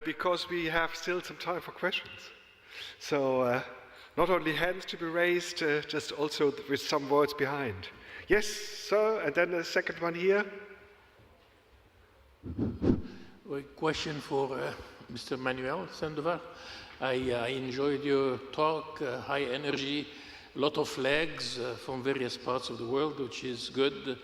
Because we have still some time for questions. So not only hands to be raised, just also with some words behind. Yes, sir, and then the second one here. A question for Mr. Manuel Sandoval. I enjoyed your talk, high energy, a lot of flags from various parts of the world, which is good.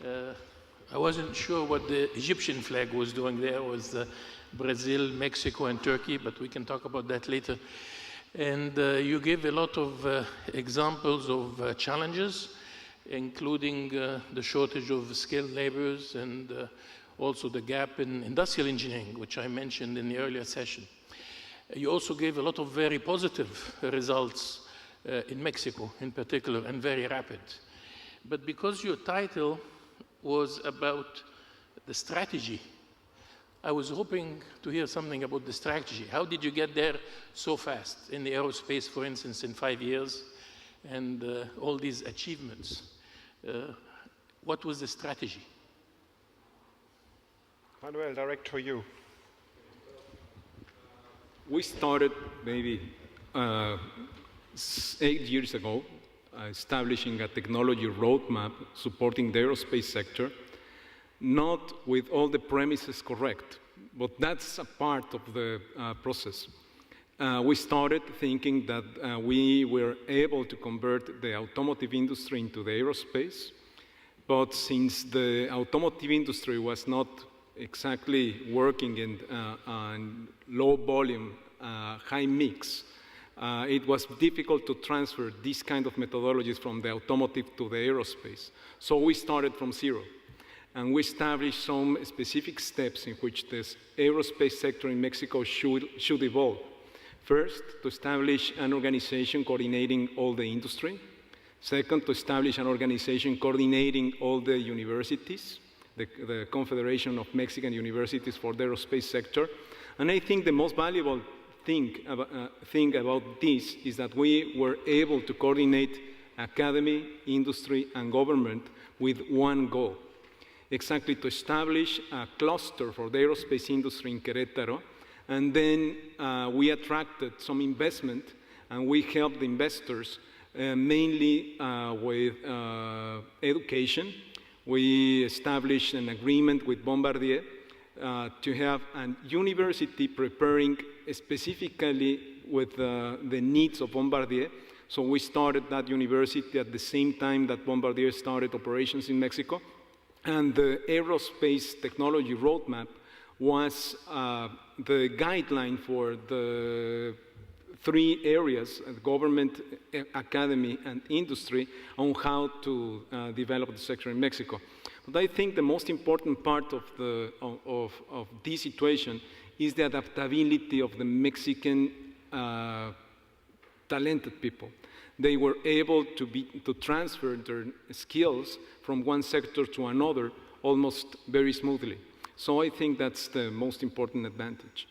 I wasn't sure what the Egyptian flag was doing there, was Brazil, Mexico, and Turkey, but we can talk about that later. And you gave a lot of examples of challenges, including the shortage of skilled laborers and also the gap in industrial engineering, which I mentioned in the earlier session. You also gave a lot of very positive results in Mexico in particular, and very rapid. But because your title was about the strategy, I was hoping to hear something about the strategy. How did you get there so fast in the aerospace, for instance, in 5 years, and all these achievements? What was the strategy? Manuel, direct to you. We started maybe 8 years ago establishing a technology roadmap supporting the aerospace sector, not with all the premises correct, but that's a part of the process. We started thinking that we were able to convert the automotive industry into the aerospace, but since the automotive industry was not exactly working in low volume, high mix, it was difficult to transfer these kind of methodologies from the automotive to the aerospace. So we started from zero. And we established some specific steps in which this aerospace sector in Mexico should evolve. First, to establish an organization coordinating all the industry. Second, to establish an organization coordinating all the universities, the Confederation of Mexican Universities for the Aerospace Sector. And I think the most valuable thing about this is that we were able to coordinate academy, industry, and government with one goal. Exactly, to establish a cluster for the aerospace industry in Querétaro, and then we attracted some investment, and we helped investors mainly with education. We established an agreement with Bombardier to have a university preparing specifically with the needs of Bombardier. So we started that university at the same time that Bombardier started operations in Mexico. And the aerospace technology roadmap was the guideline for the 3 areas, government, academy, and industry, on how to develop the sector in Mexico. But I think the most important part of this situation is the adaptability of the Mexican talented people. They were able to transfer their skills from one sector to another almost very smoothly. So I think that's the most important advantage.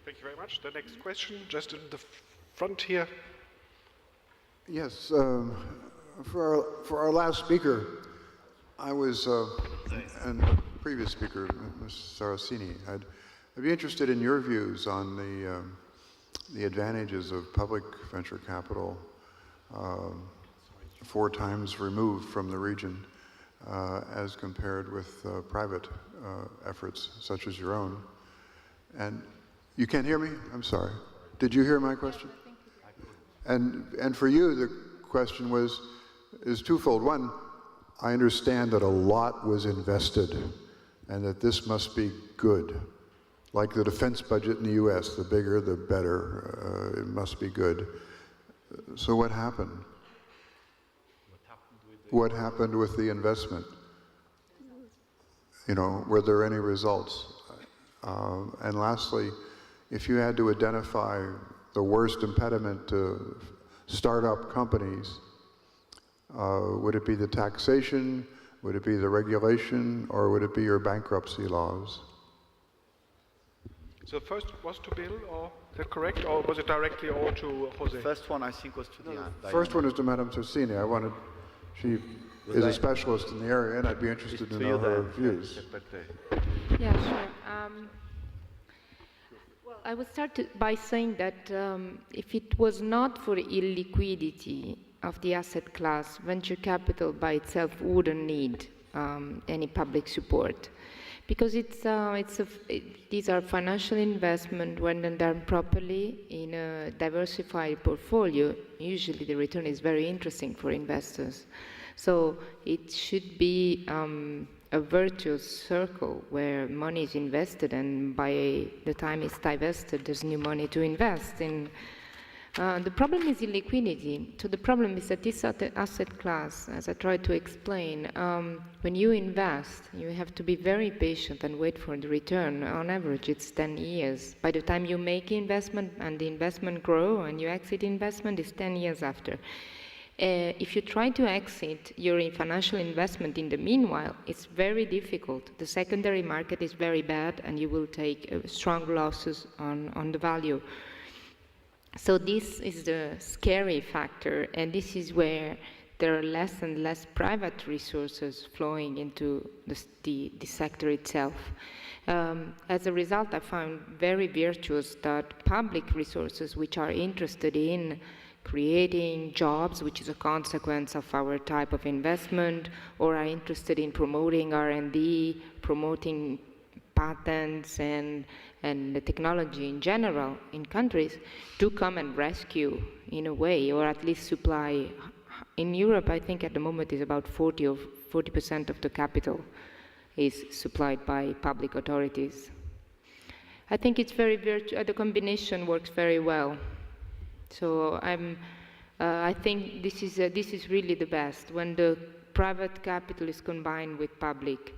Thank you very much. The next question, just in the front here. Yes, for our last speaker, I was, and the previous speaker, Ms. Saraceni, I'd be interested in your views on the advantages of public venture capital 4 times removed from the region as compared with private efforts such as your own. And you can't hear me? I'm sorry. Did you hear my question? And for you, the question is twofold. One, I understand that a lot was invested and that this must be good. Like the defense budget in the US, the bigger, the better. It must be good. So what happened? What happened with the investment? You know, were there any results? And lastly, if you had to identify the worst impediment to startup companies, would it be the taxation, would it be the regulation, or would it be your bankruptcy laws? So first was to Bill, or is that correct, or was it directly all to Jose? The first one, I think, was to Diana. First one is to Madame Saraceni. She is a specialist in the area, and I'd be interested to know her views. Yeah, sure. I would start by saying that if it was not for illiquidity of the asset class, venture capital by itself wouldn't need any public support. Because these are financial investment when done properly in a diversified portfolio. Usually the return is very interesting for investors. So it should be a virtuous circle where money is invested, and by the time it's divested, there's new money to invest in. The problem is illiquidity. So the problem is that this asset class, as I tried to explain, when you invest, you have to be very patient and wait for the return. On average, it's 10 years. By the time you make investment and the investment grow and you exit investment, it's 10 years after. If you try to exit your financial investment in the meanwhile, it's very difficult. The secondary market is very bad and you will take strong losses on the value. So this is the scary factor, and this is where there are less and less private resources flowing into the sector itself. As a result, I found very virtuous that public resources which are interested in creating jobs, which is a consequence of our type of investment, or are interested in promoting R&D, promoting patents and the technology in general in countries, to come and rescue in a way, or at least supply. In Europe, I think at the moment is about 40% of the capital is supplied by public authorities. I think it's very the combination works very well. So I think this is really the best when the private capital is combined with public.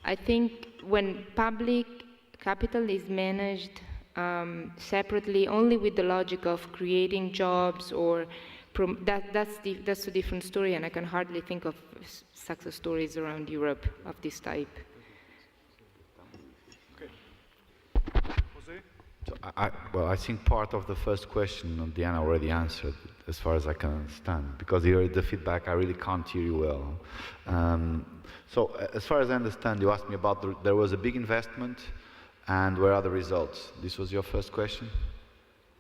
I think when public capital is managed separately, only with the logic of creating jobs, or that's a different story, and I can hardly think of success stories around Europe of this type. Okay. José? So I think part of the first question Diana already answered, as far as I can understand, because here the feedback, I really can't hear you well. So as far as I understand, you asked me about there was a big investment, and where are the results? This was your first question.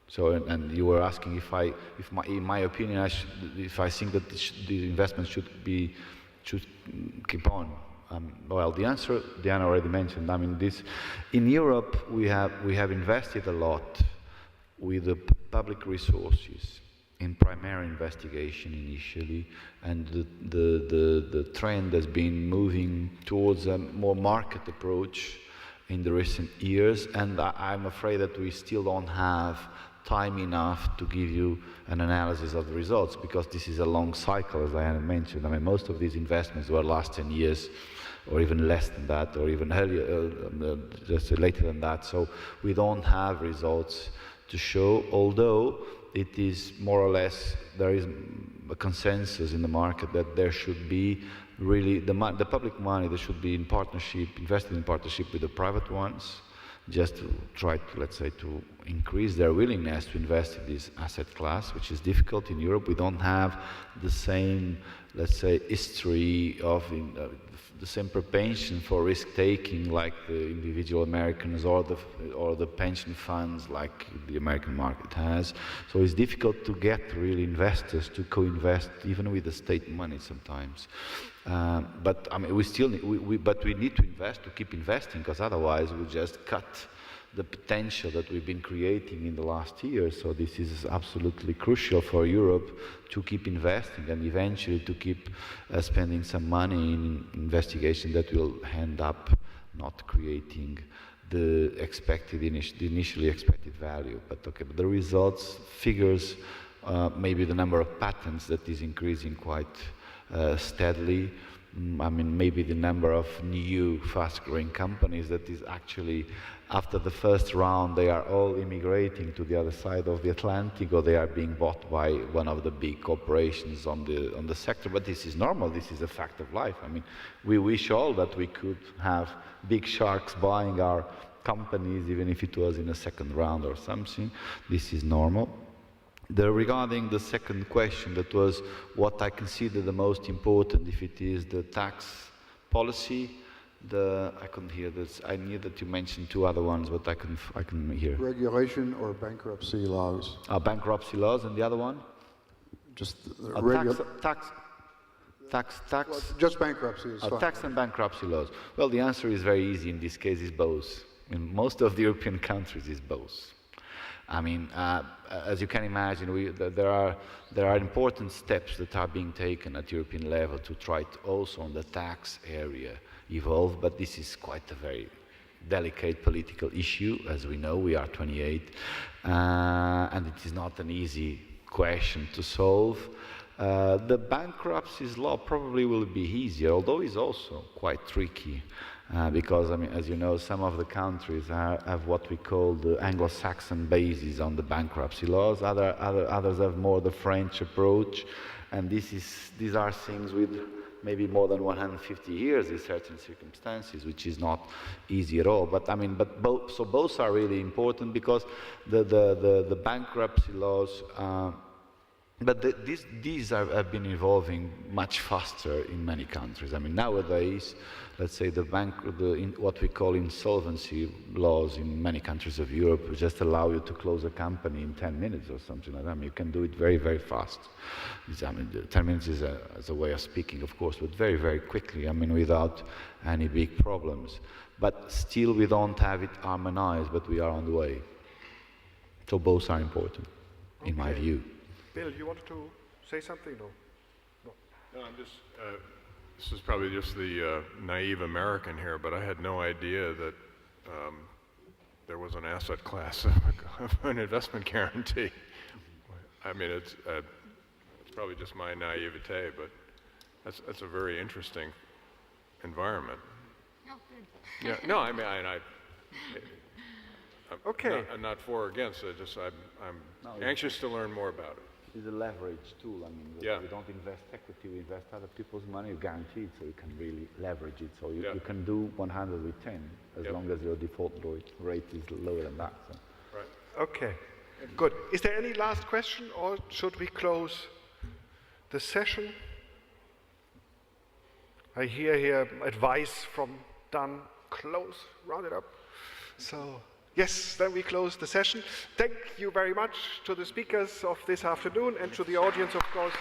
So and you were asking in my opinion, if I think that the investment should keep on. Well, the answer Diana already mentioned. I mean, in Europe we have invested a lot with the public resources in primary investigation initially, and the trend has been moving towards a more market approach in the recent years, and I'm afraid that we still don't have time enough to give you an analysis of the results, because this is a long cycle, as Diana mentioned. I mean, most of these investments were last 10 years, or even less than that, or even earlier, just later than that. So we don't have results to show, although it is more or less, there is a consensus in the market that there should be really, the public money, there should be in partnership, invested in partnership with the private ones, just to try to, let's say, to increase their willingness to invest in this asset class, which is difficult in Europe. We don't have the same, let's say, history of the same propension for risk-taking like the individual Americans or the pension funds like the American market has. So it's difficult to get really investors to co-invest even with the state money sometimes. But I mean, we need to invest, to keep investing, because otherwise we'll just cut the potential that we've been creating in the last years. So this is absolutely crucial for Europe to keep investing and eventually to keep spending some money in investigation that will end up not creating the initially expected value. But okay, but the results, figures, maybe the number of patents that is increasing quite steadily. I mean, maybe the number of new fast-growing companies that is actually, after the first round, they are all immigrating to the other side of the Atlantic, or they are being bought by one of the big corporations on the sector. But this is normal. This is a fact of life. I mean, we wish all that we could have big sharks buying our companies, even if it was in a second round or something. This is normal. Regarding the second question, that was what I consider the most important, if it is the tax policy, I couldn't hear this. I knew that you mentioned two other ones, but I couldn't hear. Regulation or bankruptcy laws? Bankruptcy laws, and the other one? Just tax. Well, just bankruptcy is fine. Tax and bankruptcy laws. Well, the answer is very easy in this case. Is both. In most of the European countries, is both. I mean, as you can imagine, there are important steps that are being taken at European level to try to also on the tax area evolve, but this is quite a very delicate political issue. As we know, we are 28, and it is not an easy question to solve. The bankruptcy law probably will be easier, although it's also quite tricky. Because, I mean, as you know, some of the countries have what we call the Anglo-Saxon basis on the bankruptcy laws. Others have more the French approach, and these are things with maybe more than 150 years in certain circumstances, which is not easy at all. But I mean, both are really important because the bankruptcy laws. These have been evolving much faster in many countries. I mean, nowadays, let's say what we call insolvency laws in many countries of Europe just allow you to close a company in 10 minutes or something like that. I mean, you can do it very, very fast. I mean, 10 minutes is a way of speaking, of course, but very, very quickly. I mean, without any big problems. But still, we don't have it harmonized, but we are on the way. So both are important, in my view. Bill, you wanted to say something? No. No, I'm just, this is probably just the naive American here, but I had no idea that there was an asset class of an investment guarantee. I mean, it's probably just my naivete, but that's a very interesting environment. Oh, good. Yeah, no, I mean, I'm not for or against it, I'm anxious to learn more about it. It's a leverage tool. I mean, we don't invest equity, we invest other people's money, you guarantee it, so you can really leverage it. So you can do 100 with 10, as long as your default rate is lower than that. So. Right. Okay, good. Is there any last question, or should we close the session? I hear here advice from Dan, close, round it up. So. Yes, then we close the session. Thank you very much to the speakers of this afternoon and to the audience, of course.